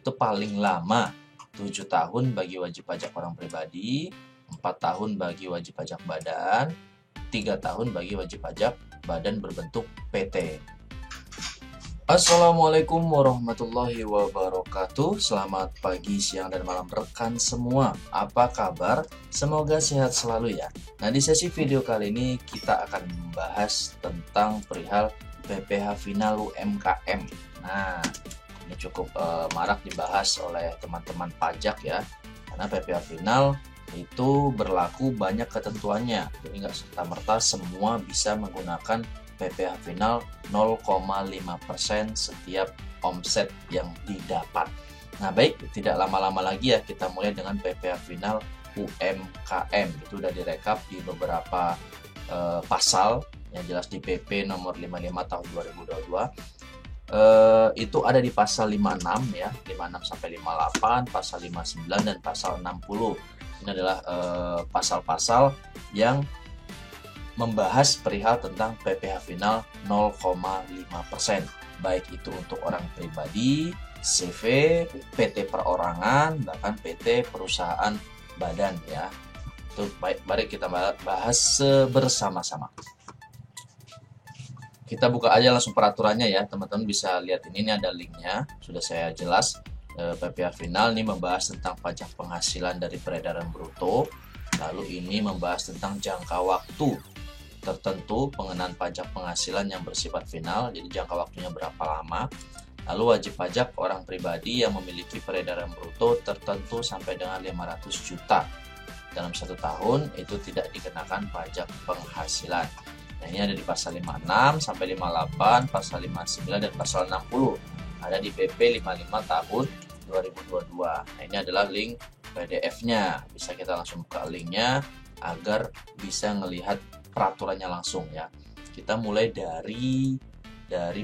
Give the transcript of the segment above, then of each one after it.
itu paling lama 7 tahun bagi wajib pajak orang pribadi, 4 tahun bagi wajib pajak badan, 3 tahun bagi wajib pajak badan berbentuk PT. Assalamualaikum warahmatullahi wabarakatuh. Selamat pagi, siang, dan malam rekan semua. Apa kabar? Semoga sehat selalu ya. Nah, di sesi video kali ini kita akan membahas tentang perihal PPh final UMKM. Nah, ini cukup marak dibahas oleh teman-teman pajak ya. Karena PPh final itu berlaku banyak ketentuannya. Jadi nggak serta-merta semua bisa menggunakan PPh final 0,5% setiap omset yang didapat. Nah, baik, tidak lama-lama lagi ya, kita mulai dengan PPh final UMKM. Itu udah direkap di beberapa pasal yang jelas di PP nomor 55 tahun 2022. Itu ada di pasal 56 ya, 56 sampai 58, pasal 59 dan pasal 60. Ini adalah pasal-pasal yang membahas perihal tentang PPh final 0,5%, baik itu untuk orang pribadi, CV, PT perorangan, bahkan PT perusahaan badan ya. Itu baik, mari kita bahas bersama-sama. Kita buka aja langsung peraturannya ya, teman-teman bisa lihat ini ada linknya, sudah saya jelas. PPh final ini membahas tentang pajak penghasilan dari peredaran bruto, lalu ini membahas tentang jangka waktu tertentu pengenaan pajak penghasilan yang bersifat final, jadi jangka waktunya berapa lama. Lalu wajib pajak orang pribadi yang memiliki peredaran bruto tertentu sampai dengan 500 juta dalam 1 tahun itu tidak dikenakan pajak penghasilan. Nah, ini ada di pasal 56 sampai 58, pasal 59 dan pasal 60. Ada di PP 55 tahun 2022. Nah, ini adalah link PDF-nya. Bisa kita langsung buka linknya agar bisa melihat peraturannya langsung ya. Kita mulai dari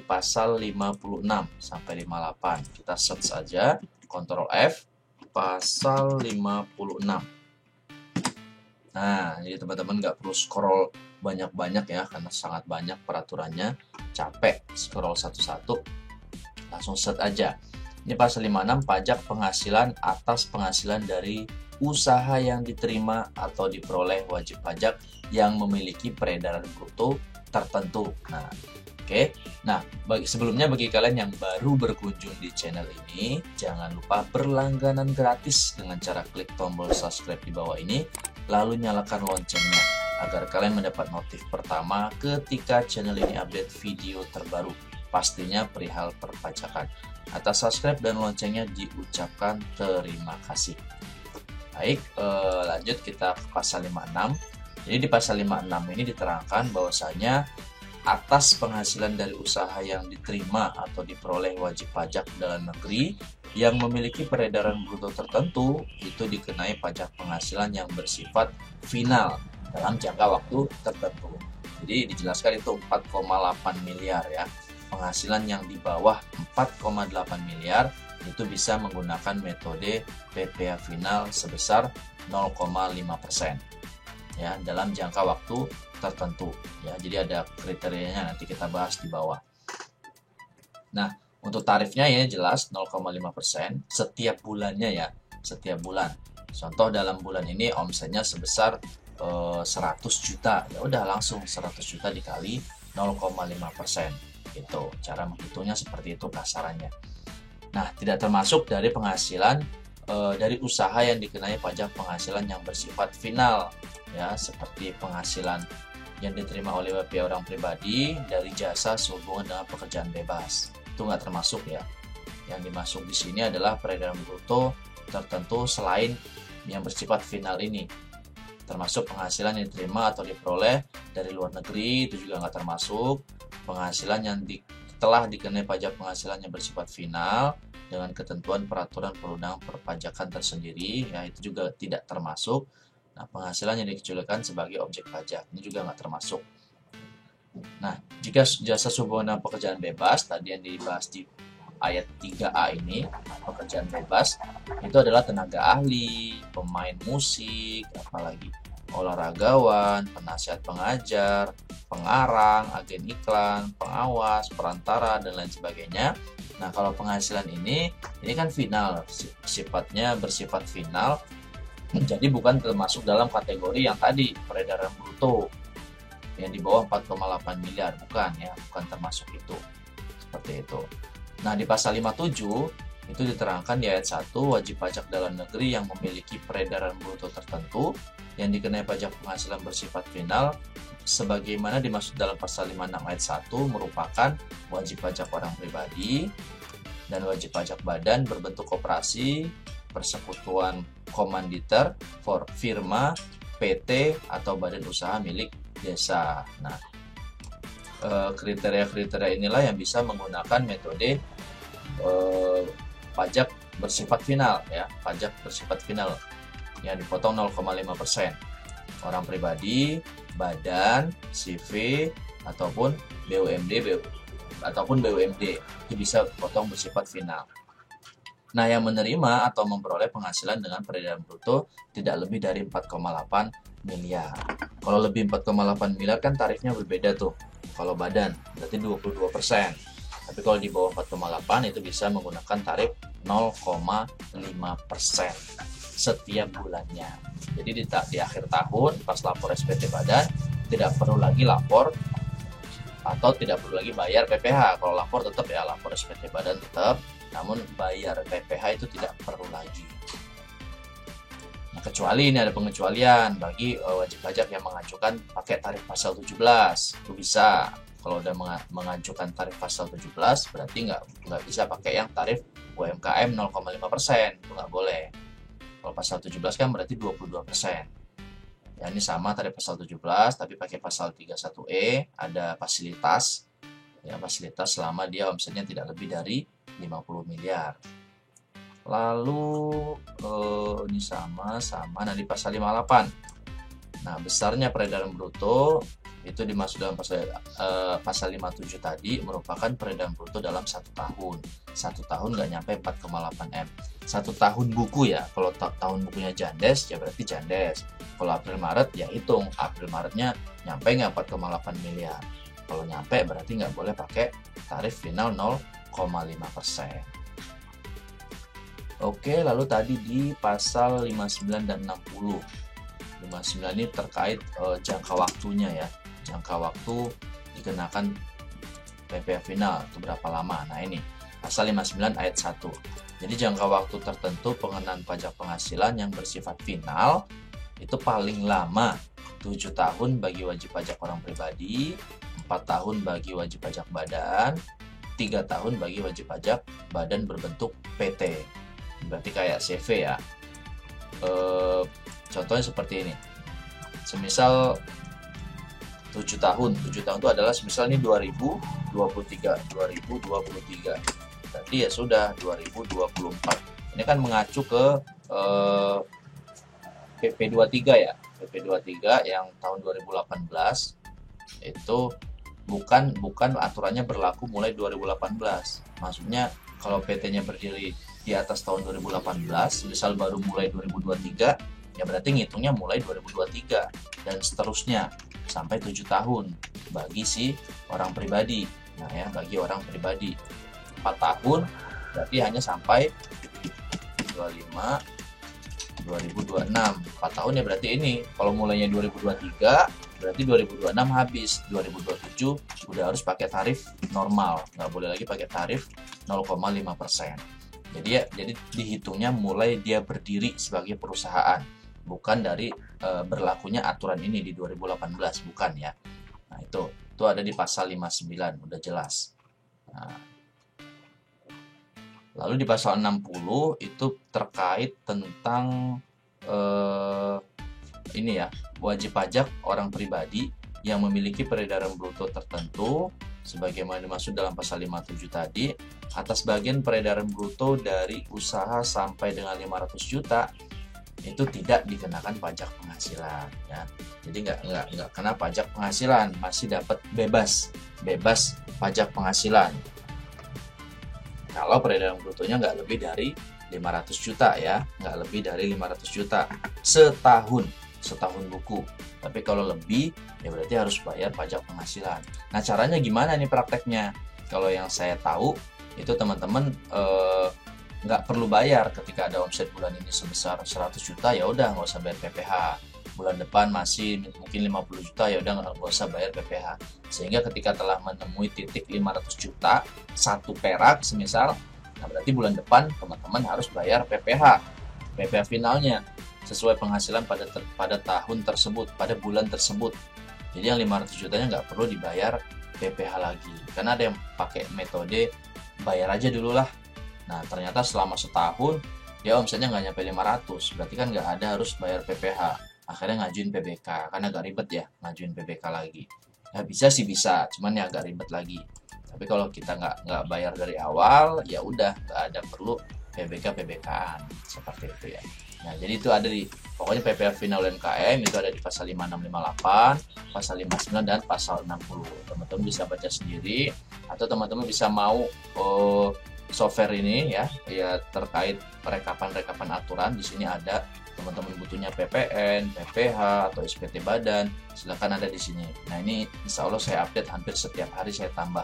pasal 56 sampai 58. Kita search saja, Ctrl F, pasal 56. Nah, jadi teman-teman nggak perlu scroll banyak-banyak ya, karena sangat banyak peraturannya. Capek scroll satu-satu, langsung search aja. Ini pasal 56, pajak penghasilan atas penghasilan dari usaha yang diterima atau diperoleh wajib pajak yang memiliki peredaran bruto tertentu. Nah, oke. Nah, sebelumnya bagi kalian yang baru berkunjung di channel ini, jangan lupa berlangganan gratis dengan cara klik tombol subscribe di bawah ini, lalu nyalakan loncengnya agar kalian mendapat notif pertama ketika channel ini update video terbaru, pastinya perihal perpajakan. Atas subscribe dan loncengnya diucapkan terima kasih. Baik, lanjut kita ke pasal 56. Jadi di pasal 56 ini diterangkan bahwasanya atas penghasilan dari usaha yang diterima atau diperoleh wajib pajak dalam negeri yang memiliki peredaran bruto tertentu itu dikenai pajak penghasilan yang bersifat final dalam jangka waktu tertentu. Jadi dijelaskan itu 4,8 miliar ya. Penghasilan yang di bawah 4,8 miliar itu bisa menggunakan metode PPh final sebesar 0,5% ya dalam jangka waktu tertentu ya. Jadi ada kriterianya, nanti kita bahas di bawah. Nah, untuk tarifnya ya jelas 0,5% setiap bulannya ya, setiap bulan. Contoh dalam bulan ini omsetnya sebesar 100 juta, ya udah langsung 100 juta dikali 0,5%. Gitu. Cara menghitungnya seperti itu kasarannya. Nah, tidak termasuk dari penghasilan dari usaha yang dikenai pajak penghasilan yang bersifat final ya, seperti penghasilan yang diterima oleh PPh orang pribadi dari jasa sehubungan dengan pekerjaan bebas. Itu nggak termasuk ya. Yang dimasuk di sini adalah peredaran bruto tertentu selain yang bersifat final ini. Termasuk penghasilan yang diterima atau diperoleh dari luar negeri, itu juga nggak termasuk. Penghasilan yang telah dikenai pajak penghasilan yang bersifat final dengan ketentuan peraturan perundang perpajakan tersendiri ya, itu juga tidak termasuk. Nah, penghasilan yang dikecualikan sebagai objek pajak ini juga nggak termasuk. Nah, jika jasa sehubungan dengan pekerjaan bebas tadi yang dibahas di ayat 3A ini, pekerjaan bebas itu adalah tenaga ahli, pemain musik, apalagi olahragawan, penasihat pengajar, pengarang, agen iklan, pengawas, perantara, dan lain sebagainya. Nah, kalau penghasilan ini kan final, sifatnya bersifat final, jadi bukan termasuk dalam kategori yang tadi peredaran bruto yang di bawah 4,8 miliar, bukan ya, bukan termasuk itu. Seperti itu. Nah, di pasal 57 itu diterangkan di ayat 1, wajib pajak dalam negeri yang memiliki peredaran bruto tertentu yang dikenai pajak penghasilan bersifat final sebagaimana dimaksud dalam pasal 56 ayat 1 merupakan wajib pajak orang pribadi dan wajib pajak badan berbentuk koperasi, persekutuan komanditer, firma, PT, atau badan usaha milik desa. Nah, kriteria-kriteria inilah yang bisa menggunakan metode pajak bersifat final ya, pajak bersifat final yang dipotong 0,5%. Orang pribadi, badan, CV ataupun BUMD itu bisa potong bersifat final. Nah, yang menerima atau memperoleh penghasilan dengan peredaran bruto tidak lebih dari 4,8 miliar. Kalau lebih 4,8 miliar kan tarifnya berbeda tuh. Kalau badan berarti 22%. Tapi kalau di bawah 4,8 itu bisa menggunakan tarif 0,5% setiap bulannya. Jadi di akhir tahun pas lapor SPT badan tidak perlu lagi lapor atau tidak perlu lagi bayar PPh. Kalau lapor tetap ya, lapor SPT badan tetap, namun bayar PPh itu tidak perlu lagi. Nah, kecuali ini ada pengecualian bagi wajib pajak yang mengajukan pakai tarif pasal 17, itu bisa. Kalau udah mengajukan tarif pasal 17 berarti nggak bisa pakai yang tarif UMKM 0,5%, itu nggak boleh. Kalau pasal 17 kan berarti 22%. Ya, ini sama tarif pasal 17 tapi pakai pasal 31E, ada fasilitas. Ya, fasilitas selama dia omsetnya tidak lebih dari 50 miliar. Lalu ini sama. Nah, di pasal 58. Nah, besarnya peredaran bruto itu dimaksud dalam pasal 57 tadi merupakan peredaran bruto dalam 1 tahun. 1 tahun nggak nyampe 4,8 M. 1 tahun buku ya. Kalau tahun bukunya Jandes ya berarti Jandes. Kalau April Maret ya hitung April Maretnya nyampe nggak 4,8 miliar. Kalau nyampe berarti nggak boleh pakai tarif final 0,5%. Oke, lalu tadi di pasal 59 dan 60. 59 ini terkait jangka waktunya ya. Jangka waktu dikenakan PPh final itu berapa lama. Nah, ini pasal 59 ayat 1. Jadi jangka waktu tertentu pengenaan pajak penghasilan yang bersifat final itu paling lama 7 tahun bagi wajib pajak orang pribadi, 4 tahun bagi wajib pajak badan, 3 tahun bagi wajib pajak badan berbentuk PT. Berarti kayak CV ya. Contohnya seperti ini. Semisal 7 tahun itu adalah semisal ini 2023. Berarti ya sudah 2024. Ini kan mengacu ke PP 23 ya. PP 23 yang tahun 2018 itu bukan aturannya berlaku mulai 2018. Maksudnya kalau PT-nya berdiri di atas tahun 2018, misal baru mulai 2023, ya berarti ngitungnya mulai 2023 dan seterusnya sampai 7 tahun bagi si orang pribadi. Nah ya, bagi orang pribadi 4 tahun berarti hanya sampai 2026. 4 tahun ya berarti ini. Kalau mulainya 2023 berarti 2026 habis. 2027 udah harus pakai tarif normal, nggak boleh lagi pakai tarif 0,5%. Jadi dihitungnya mulai dia berdiri sebagai perusahaan, bukan dari berlakunya aturan ini di 2018, bukan ya. Nah, itu ada di pasal 59, udah jelas. Nah, lalu di pasal 60 itu terkait tentang ini ya, wajib pajak orang pribadi yang memiliki peredaran bruto tertentu sebagaimana dimaksud dalam pasal 57 tadi atas bagian peredaran bruto dari usaha sampai dengan 500 juta itu tidak dikenakan pajak penghasilan ya. Jadi nggak kena pajak penghasilan, masih dapat bebas pajak penghasilan kalau peredaran brutonya nggak lebih dari 500 juta ya, nggak lebih dari 500 juta setahun buku. Tapi kalau lebih ya berarti harus bayar pajak penghasilan. Nah, caranya gimana nih prakteknya? Kalau yang saya tahu itu teman-teman nggak perlu bayar. Ketika ada omset bulan ini sebesar 100 juta, ya udah nggak usah bayar PPh. Bulan depan masih mungkin 50 juta, ya udah nggak usah bayar PPh. Sehingga ketika telah menemui titik 500 juta satu perak semisal, nah berarti bulan depan teman-teman harus bayar PPh finalnya sesuai penghasilan pada tahun tersebut, pada bulan tersebut. Jadi yang 500 jutanya nggak perlu dibayar PPh lagi, karena ada yang pakai metode bayar aja dulu lah. Nah ternyata selama setahun dia omsetnya nggak nyampe 500, berarti kan nggak ada harus bayar PPh. Akhirnya ngajuin PBK, karena agak ribet ya ngajuin PBK lagi. Nah bisa sih bisa, cuman ya agak ribet lagi. Tapi kalau kita nggak bayar dari awal, ya udah nggak ada perlu PBK-PBK-an seperti itu ya. Nah jadi itu ada di pokoknya PPh final UMKM itu ada di pasal 5658, pasal 59 dan pasal 60. Teman-teman bisa baca sendiri, atau teman-teman bisa mau software ini ya terkait rekapan aturan. Di sini ada, teman-teman butuhnya PPN, PPh atau SPT badan, silakan ada di sini. Nah ini insya Allah saya update hampir setiap hari, saya tambah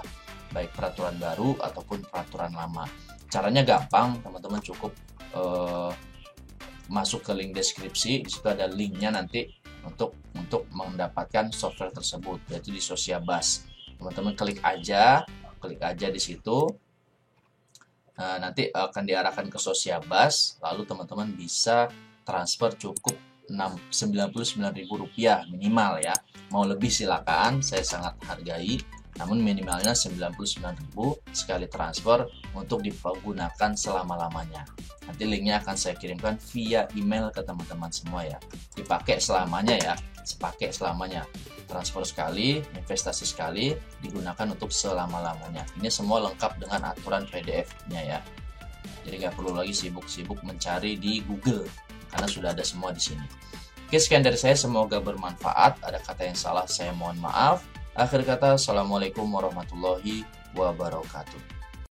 baik peraturan baru ataupun peraturan lama. Caranya gampang, teman-teman cukup masuk ke link deskripsi, di situ ada linknya nanti untuk mendapatkan software tersebut, yaitu di Sosiabas. Teman-teman klik aja di situ. Nah, nanti akan diarahkan ke Sosiabas, lalu teman-teman bisa transfer cukup Rp99.000 minimal ya. Mau lebih silakan, saya sangat hargai. Namun minimalnya 99.000 sekali transfer untuk digunakan selama-lamanya. Nanti linknya akan saya kirimkan via email ke teman-teman semua ya. Dipakai selamanya ya, sepakai selamanya. Transfer sekali, investasi sekali, digunakan untuk selama-lamanya. Ini semua lengkap dengan aturan PDF-nya ya. Jadi nggak perlu lagi sibuk-sibuk mencari di Google, karena sudah ada semua di sini. Oke, sekian dari saya, semoga bermanfaat. Ada kata yang salah, saya mohon maaf. Akhir kata, assalamualaikum warahmatullahi wabarakatuh.